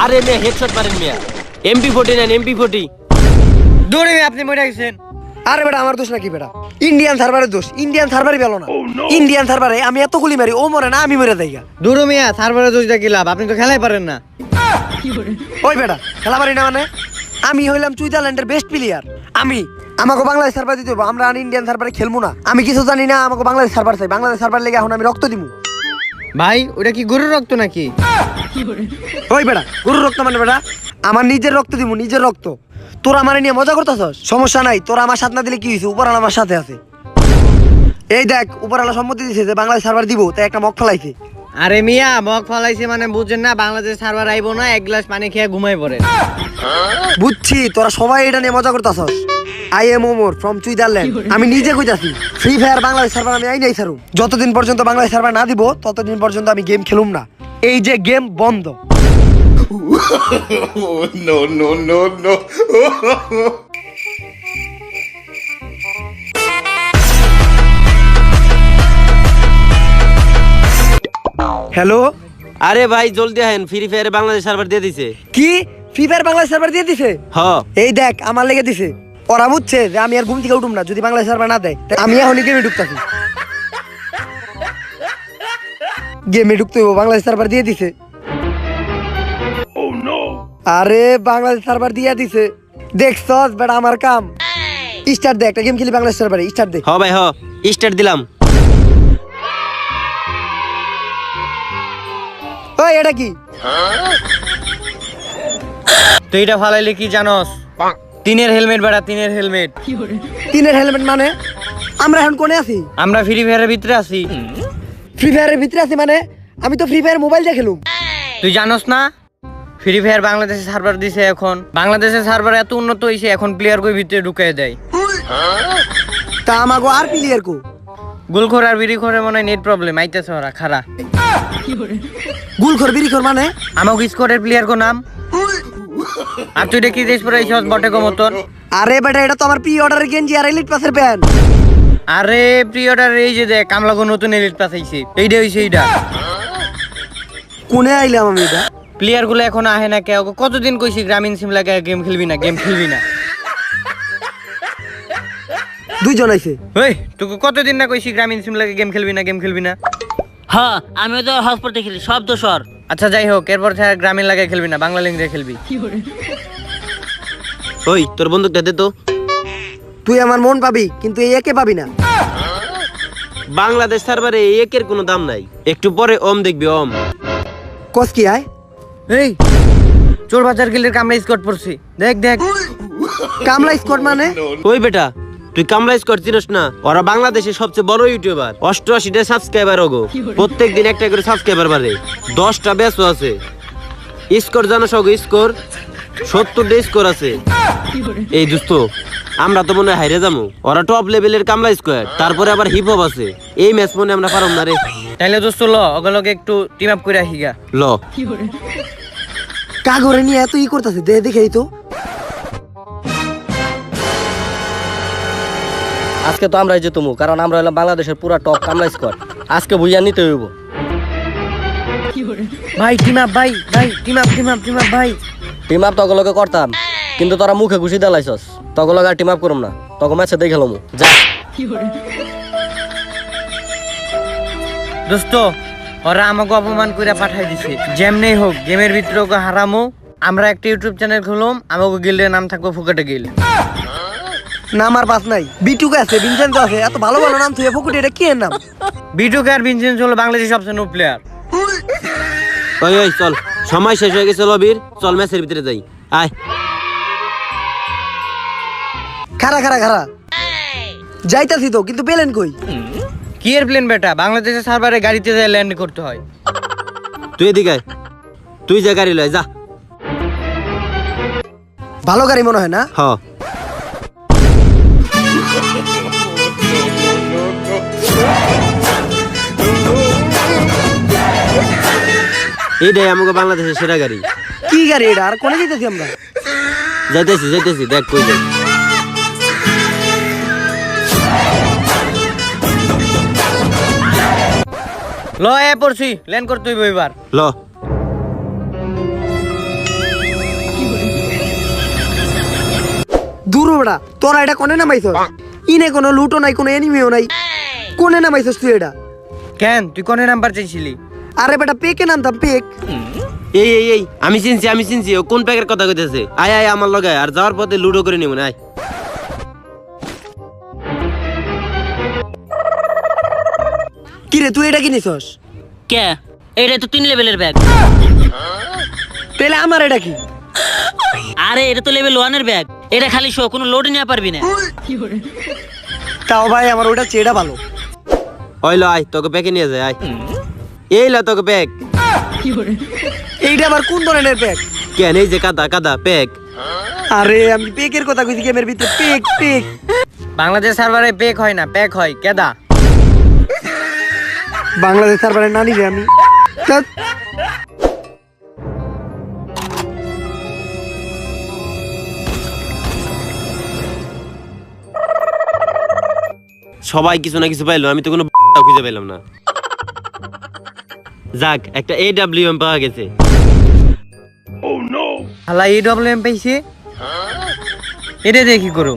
আরে মিয়া হেডশট মারেন মিয়া। MP40 নেন MP40। দৌড়ে মিয়া আপনি মরে গেছেন। আরে বেটা আমার দোষ নাকি বেটা? ইন্ডিয়ান সার্ভারের দোষ। ইন্ডিয়ান সার্ভারই পেলো না। ইন্ডিয়ান সার্ভারে আমি এত গুলি মারি, ও মরে না আমি মরে যাই। দৌড়ো মিয়া, সার্ভারের দোষ দেখি লাভ, আপনি তো খেলাই পারেন না। ওই বেটা খেলা পারি না মানে? আমি হইলাম সুইজারল্যান্ডের বেস্ট প্লেয়ার। আমাকে বাংলাদেশ সার্ভার দিতে হবে, আমরা ইন্ডিয়ান সার্ভারে খেলবো না। আমি কিছু জানি না, আমাকে বাংলাদেশ সার্ভার চাই। বাংলাদেশ সার্ভার লেগে এখন আমি রক্ত দিব। ভাই ওটা কি গরুর রক্ত নাকি? ওই বেটা গরুর রক্ত মানে বেটা আমার নিজের রক্ত দিব, নিজের রক্ত। তোরা আমার নিয়ে মজা করতেছস? সমস্যা নাই, তোরা আমার সাথে না দিলে কি হয়েছে? উপরওয়ালা আমার সাথে আছে। এই দেখ উপরওয়ালা সম্মতি দিয়েছে যে বাংলাদেশ সার্ভার দিব, তাই একটা মগ ফেলাইছে। আরে মিয়া মগ ফলাইছে মানে বুঝছেন না, বাংলাদেশ সার্ভার আইবো না, এক গ্লাস পানি খেয়ে ঘুমাই পড়ে। বুঝছি তোরা সবাই এটা নিয়ে মজা করতেছস। I am Omar from Switzerland. আমি নিজে কইতাছি ফ্রি ফায়ার বাংলাদেশ সার্ভার আমি আইনাই ছাড়ুম। যতদিন পর্যন্ত বাংলাদেশ সার্ভার না দিব ততদিন পর্যন্ত আমি গেম খেলুম না। এই যে গেম বন্ধ। No, no, no, no. Hello, আরে ভাই জলদি আহেন, ফ্রি ফায়ারে বাংলাদেশ সার্ভার দিয়ে দিছে। কি ফ্রি ফায়ার বাংলাদেশ সার্ভার দিয়ে দিছে? হ এই দেখ আমার লেগে দিছে। ওরা বুঝছে যে আমি আর ঘুম থেকে উঠুম না যদি বাংলাদেশ সার্ভার না দেয়। তাই আমি এখন গেমে ঢুকতাছি। গেমে ঢুকতে হইব, বাংলাদেশ সার্ভার দিয়ে দিছে। আরে বাংলাদেশ সার্ভার দিয়ে দিছে, দেখছস বেটা আমার কাম। স্টার্ট দে, একটা গেম খেলি বাংলাদেশ সার্ভারে। স্টার্ট দে। হ ভাই হ, স্টার্ট দিলাম। ওই এটা কি? তুই এটা ফালাইলে কি জানোস? তিনের হেলমেট বেড়া, তিনের হেলমেট। তিনের হেলমেট মানে? আমরা এখন কোনে আছি? আমরা ফ্রি ফায়ারের ভিতরে আছি। ফ্রি ফায়ারের ভিতরে আছি মানে? আমি তো ফ্রি ফায়ার মোবাইল দিয়ে খেলুম। তুই জানোস না ফ্রি ফায়ার বাংলাদেশে সার্ভার দিছে? এখন বাংলাদেশের সার্ভার এত উন্নত হইছে, এখন প্লেয়ার কই ভিতরে ঢুকাই দেয়। তা আমাগো আর প্লেয়ার কো? গুলখোর আর বিড়িখোরের মনে হয় নেট প্রবলেম আইতেছে, ওরা খারা। গুলখোর বিড়িখোর মানে? আমাকে স্কোরের প্লেয়ার কো নাম। আর তুই দেখি দেশ পরে এইসব বটে কো মতন। আরে বেটা এটা তো আমার প্রি অর্ডারের গেঞ্জি আর এলিট পাসের প্যান্ট। আরে প্রি অর্ডার এই যে দেখ কামলা কো নতুন এলিট পাস আইছে, এইটা হইছে এইটা। কোনে আইলাম আমি এটা? প্লেয়ার গুলো এখন আহে না কে? ওকে কতদিন কইছি গ্রামীণ সিম লাগে গেম খেলবি না, গেম খেলবি না। দুইজন আইছে। ওই তোকে কতদিন না কইছি গ্রামীণ সিম লাগে গেম খেলবি না, গেম খেলবি না। হ্যাঁ আমি তো হসপিটালে খেলি, সব দোষর। আচ্ছা যাই হোক, এরপর থেকে গ্রামীণ লাগে খেলবি না, বাংলা লিঙ্ক দিয়ে খেলবি। ওই তোর বন্দুকটা দে তো। তুই আমার মন পাবি কিন্তু এই একে পাবি না। বাংলাদেশ সার্ভারে একের কোনো দাম নাই, একটু পরে ওম দেখবি ওম। কস কি আয়? এই চোর বাজার গিল্ডের কামরা স্কট পড়ছি, দেখ দেখ। কামলা স্কোয়াড মানে? ওই বেটা তুই কামলা স্কোয়াড চিনস না? ওরা বাংলাদেশের সবচেয়ে বড় ইউটিউবার, 88টা সাবস্ক্রাইবার ওগো। প্রত্যেকদিন একটা করে সাবস্ক্রাইবার বাড়ে, 10টা ব্যাচও আছে। স্কোর জানোস ওগো? স্কোর 70টা স্কোর আছে। এই দোস্ত আমরা তো মনে হয় হাইরে যাবো। ওরা টপ লেভেলের কামলা স্কোয়াড, তারপরে আবার হিপ হপ আছে। এই ম্যাচ মনে আমরা পারম না রে। তাইলে দোস্ত ল ওগুলোকে একটু টিম আপ করে আসি গা। ল কাগরে নিয়ে এত ই করতেছে, দে দেখেই তো। আজকে তো আমরাই যেতুমু, কারণ আমরা হলাম বাংলাদেশের পুরা টপ কামলা স্কোয়াড। আজকে বুঝিয়া নিতে হইব। ভাই টিম আপ, ভাই ভাই team up, team up, team up ভাই। টিম আপ তগলকে করতাম, কিন্তু তোরা মুখে ঘুষি দেলাইছস। তগলকে আর টিম আপ করুম না, তখন ম্যাচে দেখে খেলমু যা। দোস্ত ওরা আমাকে অপমান করে পাঠাই দিছে। যেমনি হোক গেমের ভিতরে ওকে হারামো। আমরা একটা ইউটিউব চ্যানেল খুললাম, আমাকে গিল্ডের নাম থাকবো ফুকেটে গিল্ড। নাম আর পাস নাই। বিটুকে আছে, ভিনসেন্ট আছে, এত ভালো ভালো নাম তুই ফুকুটি, এটা কি এর নাম? বিটুকে আর ভিনসেন্ট হলো বাংলাদেশের সবচেয়ে নো প্লেয়ার। ওই ওই চল, সময় শেষ হয়ে গেছে লবির, চল ম্যাচের ভিতরে যাই। আয় খারা খারা খারা যাইতাছি তো, কিন্তু পেলেন কই? কি এর প্লেন বেটা? বাংলাদেশের সার্ভারে গাড়িতে যায় ল্যান্ড করতে হয়। তুই এদিকে আয়, তুই যা গাড়ি লয় যা। ভালো গাড়ি মনে হয় না? হ এইটাই আমাকে বাংলাদেশের সেরা গাড়ি। কি গাড়ি এটা? আর কোনে যাইতাছি আমরা? যাইতেছি যাইতেছি, দেখ কই যাই। ল এ পড়ছি ল্যান্ড করতে হইব এবার। ল গুরু বেটা তোরা এটা কোনে নামাইছস ইনে কোনো লুটো নাই কোনো এনিমিও নাই কোনে নামাইছস তুই এটা কেন তুই কোনে নাম্বার চাইছিলি? আরে বেটা পেকে নামতাম পেক এই আমি চিনছি ও কোন প্যাকের কথা কইতেছে আয় আয় আমার লগে আর যাওয়ার পথে লুডো করে নিব না আয় কি রে তুই এটা কিনিছস কে এটা তো 3 লেভেলের ব্যাগ। তাহলে আমার এটা কি আরে এটা তো লেভেল 1 এর ব্যাগ। এটা খালি শো, কোনো লোড নিতে পারবি না। তাও ভাই আমার ওটা চেয়েটা ভালো ওইলো আয় তোকে প্যাকে নিয়ে যায় আয় এই লা তোকে প্যাক এইটা আবার কোন ধরনের প্যাক কেন এই যে কাদা প্যাক আরে আমি পেকের কথা কইছি গেমের ভিতরে পেক পেক বাংলাদেশ সার্ভারে পেক হয় না, প্যাক হয়। কেদা বাংলাদেশ সার্ভারে নানি রে আমি ধ্যাৎ। সবাই কিছু না কিছু পাইলো আমি তো কোনো খুঁজে পেলাম না যাক একটা AWM পাওয়া গেছে হালা EWM পাইছে, এটা দেখি করো।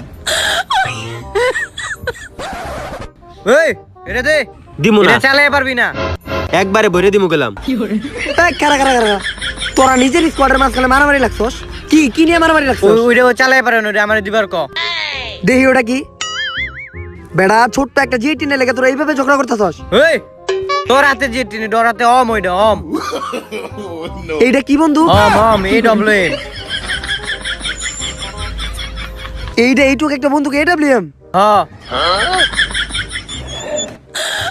ওই এটা দে, দিমু না এটা চালাতে পারবি না। একবারে ভরে দিমু গেলাম এই কারা কারা কারা তোরা নিজের স্কোয়াডের মাঝখানে মারামারি লাগছস কি কি নিয়ে মারামারি লাগছস ওইটা চালাতে পারে না, ওটা আমার দিবার ক। দেখি ওটা কি বেড়া ছোট্ট একটা জিটি নে লেগে তোরা এইভাবে ঝগড়া করতেছস ওই তোর হাতে যে টিনি, তোর হাতে অম, ওইটা অম এইটা কি বন্ধু অম EWM। এইটা এইটুক একটা বন্ধুক AWM হ্যাঁ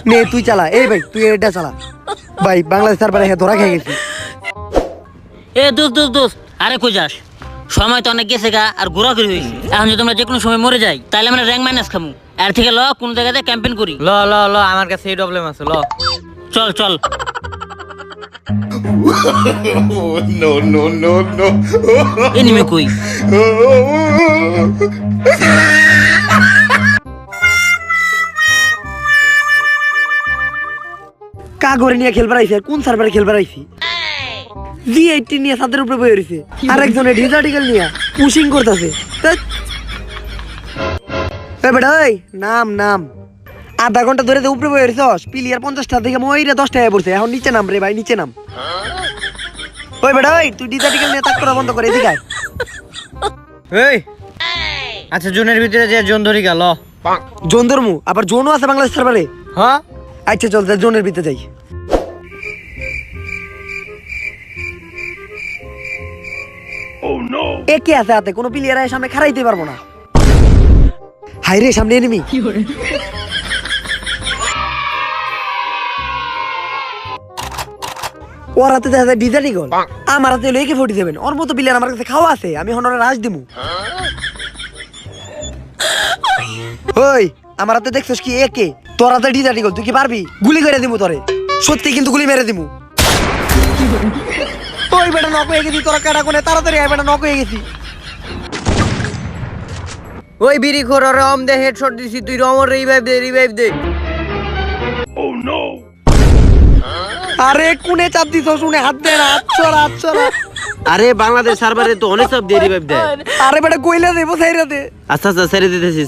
নে তুই চালা এই ভাই তুই এটা চালা ভাই বাংলাদেশ সার্ভারে ধরা খেয়ে গেছি এ দোস্ত আরে কই যাস? সময় তো অনেক গেছে গা, আর ঘোরাঘুরি হয়েছে। এখন যদি আমরা যে কোনো সময় মরে যাই তাহলে আমরা র্যাঙ্ক মাইনাস খামু। এর থেকে ল কোন জায়গাতে ক্যাম্পেইন করি। ল আমার কাছে EWM আছে, ল চল Oh, no. এনিমে কই? কা করে নিয়ে খেলবার আইছি আর কোন সার্ভারে খেলবার আইছি G18 নিয়ে ছাদের উপরে বসে রইছে আর একজনে ডিজার্টিক্যাল নিয়ে পুশিং করতেছে এ বেটা ওই নাম আধা ঘন্টা ধরে তো উপরে বসে রইছস প্লেয়ার 50টা থেকে মইরা 10টা হয়ে পড়ছে এখন নিচে নাম রে ভাই নিচে নাম ওই বেটা ওই তুই ডিজার্টিক্যাল নিয়ে তাক করা বন্ধ করে এদিকে আয় এই আচ্ছা জোনের ভিতরে যে জোন ধরি গেল জোন ধর্মু আবার জোনও আছে বাংলাদেশ সার্ভারে হ্যাঁ আচ্ছা চল জোনের ভিতরে যাই একে আছে হাতে কোনো প্লেয়ার সামনে খারাইতে পারবো না হাই রে সামনে এনিমি ওর হাতে দেখা যায় ডিজানি গোল আমার হাতে হলো AK-47 ওর মতো প্লেয়ার আমার কাছে খাওয়া আছে আমি হনরে রাজ দিমু ওই আমার হাতে দেখছস কি একে তোর হাতে ডিজানি গোল তুই কি পারবি গুলি করে দিমু তোরে সত্যি কিন্তু গুলি মেরে দিমু ওই বেটা নক হয়ে গেছি তোরা কাটা কোনে তাড়াতাড়ি আয় বেটা নক হয়ে গেছি ওই বিড়ি খোর ওরে অম দে, হেডশট দিছি, তুই রমর রিভাইভ দে। আরে কোনে চাপ দিছ শুনে হাত দে না হাত ছড়া আরে বাংলাদেশ সার্ভারে তো অনেক সব দিয়ে রিভাইভ দেয় আরে বেটা কইলা দেবো সাইরা দে আচ্ছা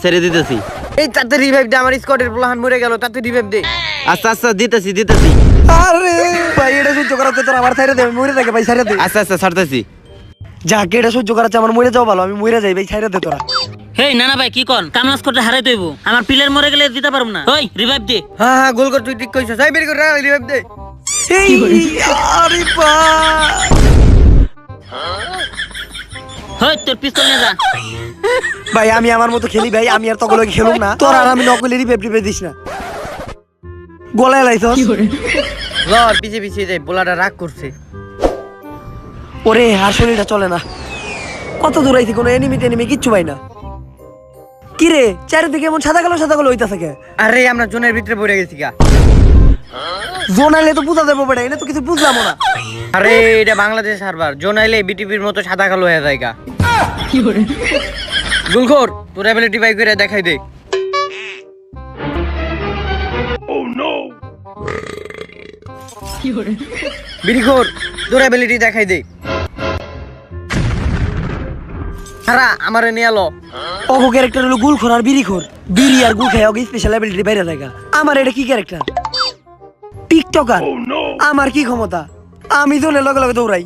ছেড়ে দিতেছি এই তাতে রিভাইভ দে, আমার স্কোয়াডের প্লান মরে গেল, তাতে রিভাইভ দে। আচ্ছা দিতেছি আরে ভাই এটা সহ্য করাতে তোর আমার সাইরা দে আমি মরে যাকে ভাই সাইরা দে আচ্ছা ছাড়তেছি যাকে এটা সহ্য করাচ্ছে আমার মরে যাও ভালো আমি মরে যাই ভাই সাইরা দে তোরা হেই না ভাই কি কন? কামনাস করতে হারাই দইব। আমার প্লেয়ার মরে গেলে দিতে পারবো না। ওই রিভাইভ দে। হ্যাঁ গোল কর, তুই ঠিক কইছস। এই বিড়ি খোর রিভাইভ দে। এই আরে ভাই হই তোর পিস্তল নিয়ে যা। ভাই আমি আমার মতো খেলি ভাই আমি আর তকলে খেলুম না তোর আর আমি নকলে রিভাইভ দিস না গলায় লাইছস ল পিছে যাই, পোলাটা রাগ করছে। ওরে আর শরীরটা চলে না কত দূর আইছি কোনো এনিমি কিচ্ছু পাই না কি রে চারিদিকে এমন সাদা কালো হইতা থাকে আরে আমরা জোনের ভিতরে পড়ে গেছি গা। জোন আইলে তো বুঝা দেবো বেটা এটা তো কিছু বুঝলাম না আরে এটা বাংলাদেশ সার্ভার, জোন আইলে বিটিপির মতো সাদা কালো হয়ে যায় গা। গুলখোর তোর অ্যাবিলিটি বাই করে দেখাই দে। বিড়িখোর তোর অ্যাবিলিটি দেখাই দে। হারা আমারে নিয়ে এলো। অগো ক্যারেক্টার হলো গুলখোর আর বিড়িখোর, বিড়ি আর গুল খায় অগো স্পেশাল অ্যাবিলিটি বাইরে থাকা। আমার এটা কি ক্যারেক্টার? টিকটকার। আমার কি ক্ষমতা? আমি তো লগে লগে দৌড়াই।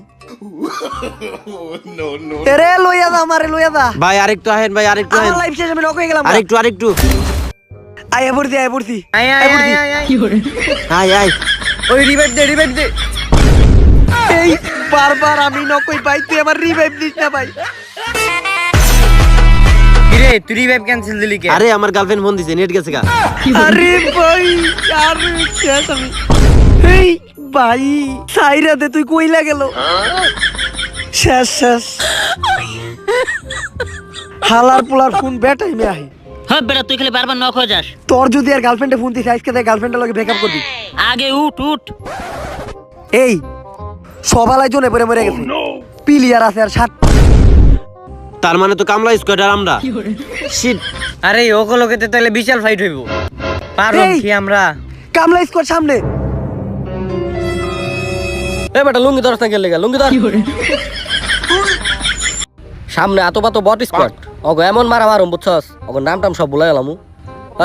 No, no. এরে লইয়া দা, আমারে লইয়া দা। ভাই আরেকটু আহেন, ভাই আরেকটু আমার আহেন, লাইফ শেষ, আমি নক হয়ে গেলাম। আরেকটু আরেকটু। আয়া পড়ছি, আয়া পড়ছি। আয় আয় আয় আয় আয়। আয় আয়। ওই রিভাইভ দে, রিভাইভ দে। এই বারবার আমি নক হই ভাই, তুই আমার রিভাইভ দিস না ভাই। কিরে তুই রিভাইভ ক্যান্সেল দিলি কে? আরে আমার গার্লফ্রেন্ড ফোন দিছে, নেট গেছে গা। আরে ভাই আর শেষ আমি। এই ভাই সাইরাতে তুই কইলা গেল। শেষ শেষ। হালার পোলার ফোন বেটাই মে আহে। হ্যাঁ বেটা, তুই খালি বারবার নক হয়ে যাস। তোর যদি আর গার্লফ্রেন্ডে ফোন দিস আজকে তাই গার্লফ্রেন্ডের লগে ব্রেকআপ করবি। আগে উঠ উঠ। এই সবালাই জনে পরে মরে গেছে। পিলিয়ার আছে আর 60। তার মানে তো কামলা স্কোয়াড আর আমরা। শিট। আরে ওগুলোকে তাহলে বিশাল ফাইট হইব। পারব এই। কি আমরা? কামলা স্কোয়াড সামনে। এ বেটা লুঙ্গি ধরস না গেলে লুঙ্গি ধর। সামনে এত পাতো বট স্কোয়াড। ওগো এমন মারা মারুম বুঝছস, ওগো নাম টাম সব ভুলাই গেলাম।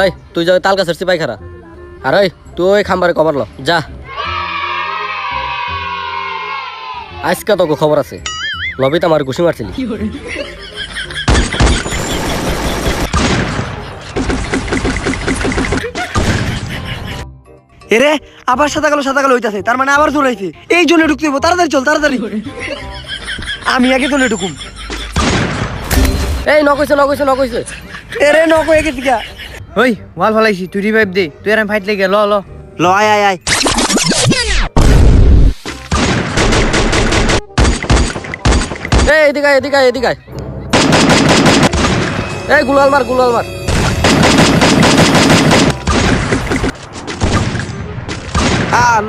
এই তুই যাও তাল গাছের সিপাই খারা। আর ওই তুই ওই খাম্বারে কভার ল যা। আজকে তোকে খবর আছে, লবিতে আমার ঘুষি মারছিলি। এরে আবার সাদা কালো হইতাছে, তার মানে আবার জোরাইছে। এই জন্য ঢুকতে হইব, তাড়াতাড়ি চল তাড়াতাড়ি। আমি আগে জন্য ঢুকুম। এই নকইছে নকইছে নকইছে। এরে নক হয়ে গেছি গা। ওই ওয়াল ফলাইছি, তুই রিভাইভ দে। তুই আর আমি ফাইট লেগে ল ল। ল আয় আয় আয়। এই এদিকে আয়, এদিকে আয়, এদিকে আয়। এই গুলাল মার গুলাল মার।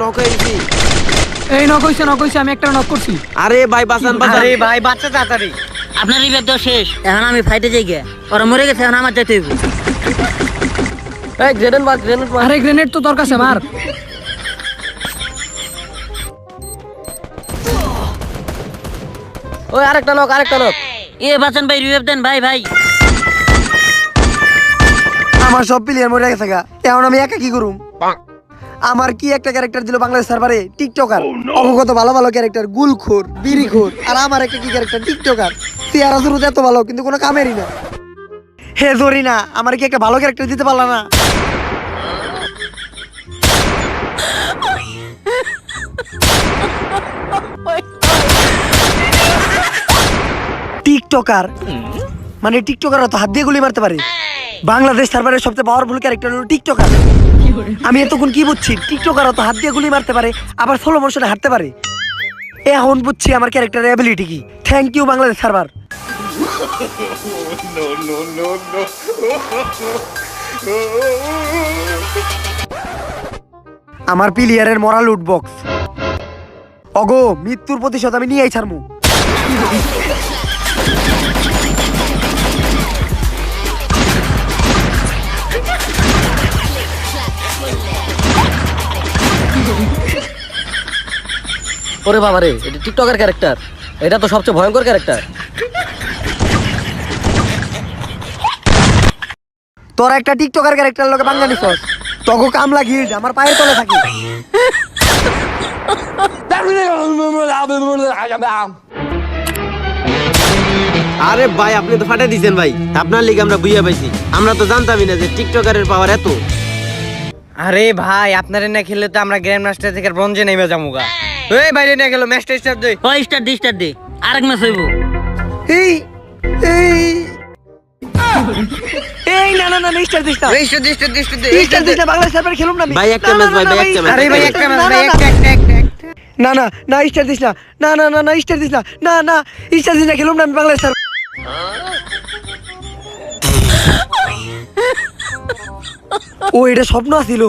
নক হয়ে গেছি। এই নক হইছে, আমি একটা নক করছি। আরে ভাই বাঁচান বাঁচান। আরে ভাই বাচ্চা তাড়াতাড়ি। আপনার রিভাইভ দেওয়া শেষ, এখন আমি ফাইটে যাই গে। ওরা মরে গেছে, এখন আমার যেতে হইব। এই গ্রেনেড মার গ্রেনেড মার। আরে গ্রেনেড তো তোর কাছে মার। ওই আরেকটা নক আরেকটা নক। এ বাঁচান ভাই, রিভাইভ দেন ভাই ভাই। আমার সব প্লেয়ার মরে গেছে গা, এখন আমি একা কি করুম? আমার কি একটা ক্যারেক্টার দিল বাংলাদেশ সার্ভারে, টিকটকার। অবগত ভালো ভালো ক্যারেক্টার, গুলখোর বিড়িখোর, আর আমার একটা কি ক্যারেক্টার টিকটকার। চেহারা শুরুতে এত ভালো কিন্তু কোনো কামেরই না। হে জরিনা, আমার কি একটা ভালো ক্যারেক্টার দিতে পারলা না? টিকটকার মানে টিকটকার তো হাত দিয়ে গুলি মারতে পারে। বাংলাদেশ সার্ভারের সবচেয়ে পাওয়ারফুল ক্যারেক্টার হলো টিকটকার। আমি এতক্ষণ কি বুঝছি, টিকটকার তো হাত দিয়ে গুলি মারতে পারে, আবার স্লো মোশনে হাঁটতে পারে। এখন বুঝছি আমার ক্যারেক্টারের অ্যাবিলিটি কি। Thank you Bangladesh server. No, no, no, no. আমার প্লেয়ারের মরা লুট বক্স। অগো মৃত্যুর প্রতিশোধ আমি নিয়েই ছাড়মু। ওরে বাবা রে, এটা টিকটকের ক্যারেক্টার। এটা তো সবচেয়ে ভয়ঙ্কর ক্যারেক্টার। তোর একটা টিকটকার ক্যারেক্টার লোকে বাংলা নিছস, তোকে কামলা গিল্ড আমার পায়ের তলে থাকে। আরে ভাই আপনি তো ফাটাই দিছেন ভাই, আপনার লিগে আমরা বুইয়া পাইছি। আমরা তো জানতামই না যে টিকটকারের পাওয়ার এত। আরে ভাই আপনারে না খেললে তো আমরা গ্র্যান্ড মাস্টার থেকে ব্রঞ্জে নেমে যামুগা। এই বাইরে নিয়ে গেল, ম্যাচটা স্টার্ট দে। ও স্টার দে স্টার দে, আরেক ম্যাচ হইব। এই এই এই না না না স্টার দিস না, স্টার্ট দে স্টার্ট দে স্টার্ট দে স্টার দিস না, বাংলাদেশ সার্ভারে খেলুম না আমি। ভাই একটা না, ম্যাচ না, ভাই, না, ভাই একটা ম্যাচ। আরে ভাই একটা ম্যাচ ভাই, না, একটা একটা একটা। না না না স্টার দিস না, না না না না স্টার দিস না, না না স্টার দিস না, খেলুম না আমি বাংলাদেশ সার্ভার। ও এটা স্বপ্ন আছিল,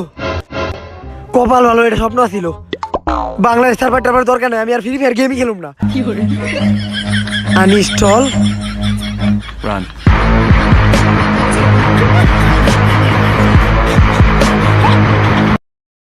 কপাল ভালো, এটা স্বপ্ন আছিল। বাংলাদেশ সার্ভার টার্ভার দরকার নাই, আমি আর ফ্রি ফায়ার গেমই খেলুম না। আনইনস্টল